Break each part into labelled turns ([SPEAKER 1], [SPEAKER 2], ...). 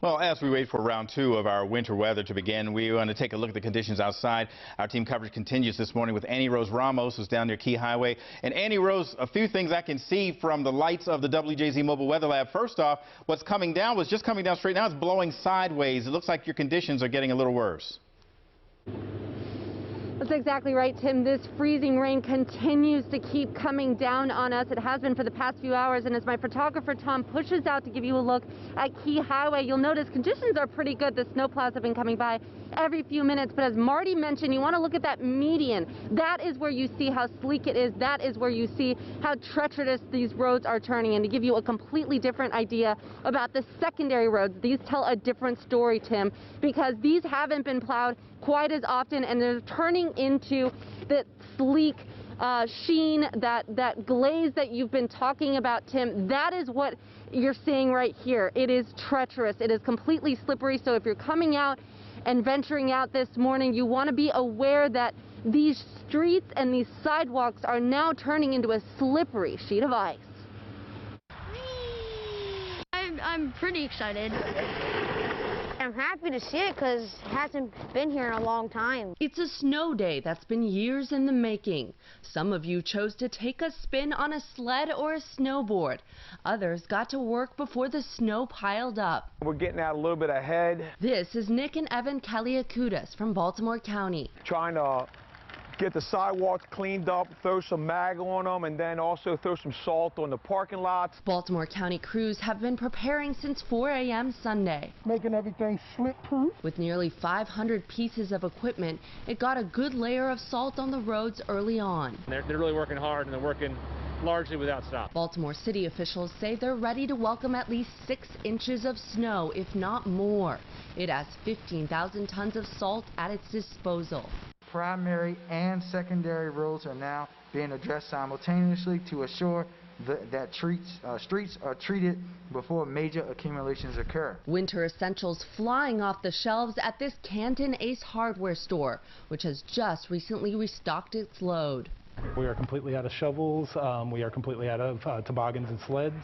[SPEAKER 1] Well, as we wait for round 2 of our winter weather to begin, we want to take a look at the conditions outside. Our team coverage continues this morning with Annie Rose Ramos, who's down near Key Highway. And Annie Rose, a few things I can see from the lights of the WJZ Mobile Weather Lab. First off, what's coming down was just coming down straight now. It's blowing sideways. It looks like your conditions are getting a little worse.
[SPEAKER 2] That's exactly right, Tim. This freezing rain continues to keep coming down on us. It has been for the past few hours, and as my photographer Tom pushes out to give you a look at Key Highway, you'll notice conditions are pretty good. The snowplows have been coming by every few minutes, but as Marty mentioned, you want to look at that median. That is where you see how sleek it is. That is where you see how treacherous these roads are turning. And to give you a completely different idea about the secondary roads, these tell a different story, Tim, because these haven't been plowed quite as often, and they're turning into the sleek sheen, that glaze that you've been talking about, Tim. That is what you're seeing right here. It is treacherous. It is completely slippery. So if you're coming out and venturing out this morning, you want to be aware that these streets and these sidewalks are now turning into a slippery sheet of ice.
[SPEAKER 3] I'm pretty excited.
[SPEAKER 4] I'm happy to see it because it hasn't been here in a long time.
[SPEAKER 5] It's a snow day that's been years in the making. Some of you chose to take a spin on a sled or a snowboard. Others got to work before the snow piled up.
[SPEAKER 6] We're getting out a little bit ahead.
[SPEAKER 5] This is Nick and Evan Kaliakutis from Baltimore County.
[SPEAKER 6] Trying to get the sidewalks cleaned up, throw some mag on them, and then also throw some salt on the parking lots.
[SPEAKER 5] Baltimore County crews have been preparing since 4 a.m. Sunday.
[SPEAKER 7] Making everything slip-proof.
[SPEAKER 5] With nearly 500 pieces of equipment, it got a good layer of salt on the roads early on.
[SPEAKER 8] They're really working hard, and they're working largely without stop.
[SPEAKER 5] Baltimore city officials say they're ready to welcome at least 6 inches of snow, if not more. It has 15,000 tons of salt at its disposal.
[SPEAKER 7] Primary and secondary roads are now being addressed simultaneously to assure that streets are treated before major accumulations occur.
[SPEAKER 5] Winter essentials flying off the shelves at this Canton Ace hardware store, which has just recently restocked its load.
[SPEAKER 9] We are completely out of shovels. We are completely out of toboggans and sleds.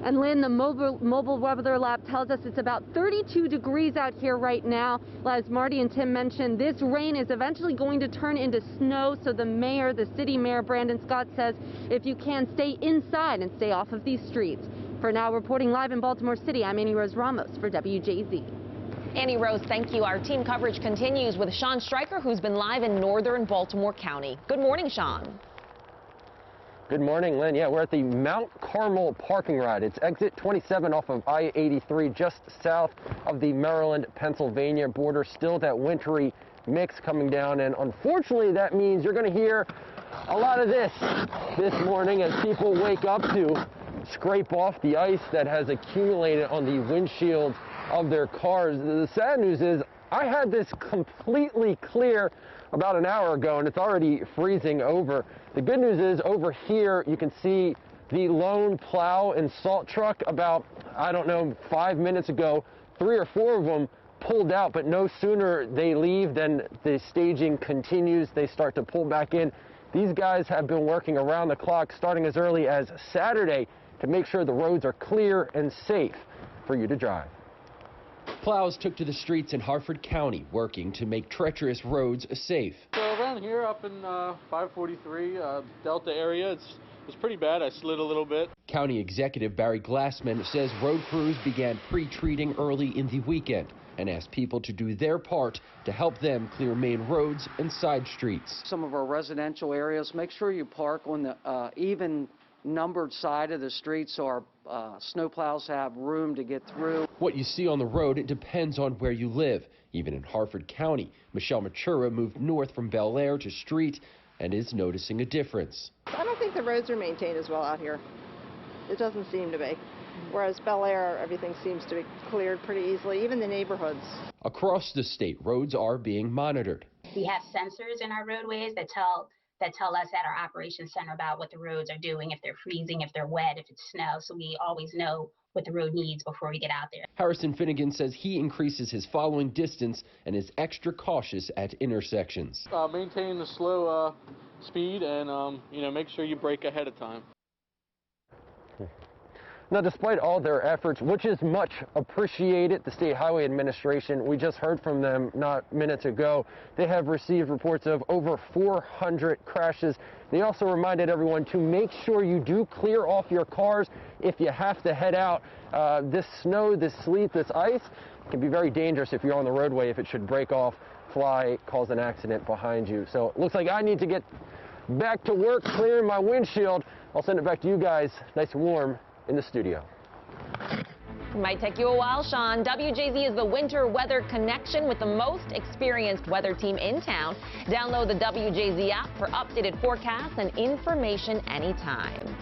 [SPEAKER 2] And Lynn, the mobile weather lab tells us it's about 32 degrees out here right now. As Marty and Tim mentioned, this rain is eventually going to turn into snow. So the city mayor, Brandon Scott, says if you can, stay inside and stay off of these streets. For now, reporting live in Baltimore City, I'm Annie Rose Ramos for WJZ.
[SPEAKER 10] Annie Rose, thank you. Our team coverage continues with Sean Stryker, who's been live in northern Baltimore County. Good morning, Sean.
[SPEAKER 11] Good morning, Lynn. Yeah, we're at the Mount Carmel parking lot. It's exit 27 off of I-83, just south of the Maryland-Pennsylvania border. Still that wintry mix coming down, and unfortunately that means you're going to hear a lot of this morning as people wake up to scrape off the ice that has accumulated on the windshield of their cars. The sad news is I had this completely clear about an hour ago, and it's already freezing over. The good news is over here you can see the lone plow and salt truck about, I don't know, 5 minutes ago. 3 or 4 of them pulled out, but no sooner they leave than the staging continues. They start to pull back in. These guys have been working around the clock starting as early as Saturday to make sure the roads are clear and safe for you to drive.
[SPEAKER 12] Plows took to the streets in Harford County, working to make treacherous roads safe.
[SPEAKER 8] So around here up in 543 Delta area, it's pretty bad. I slid a little bit.
[SPEAKER 12] County Executive Barry Glassman says road crews began pre-treating early in the weekend and asked people to do their part to help them clear main roads and side streets.
[SPEAKER 13] Some of our residential areas, make sure you park on the even numbered side of the street so our snowplows have room to get through.
[SPEAKER 12] What you see on the road, it depends on where you live. Even in Harford County, Michelle Matura moved north from Bel Air to Street and is noticing a difference.
[SPEAKER 14] I don't think the roads are maintained as well out here. It doesn't seem to be. Whereas Bel Air, everything seems to be cleared pretty easily, even the neighborhoods.
[SPEAKER 12] Across the state, roads are being monitored.
[SPEAKER 15] We have sensors in our roadways that tell us at our operations center about what the roads are doing, if they're freezing, if they're wet, if it's snow. So we always know what the road needs before we get out there.
[SPEAKER 12] Harrison Finnegan says he increases his following distance and is extra cautious at intersections.
[SPEAKER 8] Maintain the slow speed and make sure you brake ahead of time.
[SPEAKER 11] Now, despite all their efforts, which is much appreciated, the State Highway Administration, we just heard from them not minutes ago, they have received reports of over 400 crashes. They also reminded everyone to make sure you do clear off your cars if you have to head out. This snow, this sleet, this ice can be very dangerous if you're on the roadway, if it should break off, fly, cause an accident behind you. So it looks like I need to get back to work clearing my windshield. I'll send it back to you guys, nice and warm in the studio.
[SPEAKER 10] It might take you a while, Sean. WJZ is the winter weather connection with the most experienced weather team in town. Download the WJZ app for updated forecasts and information anytime.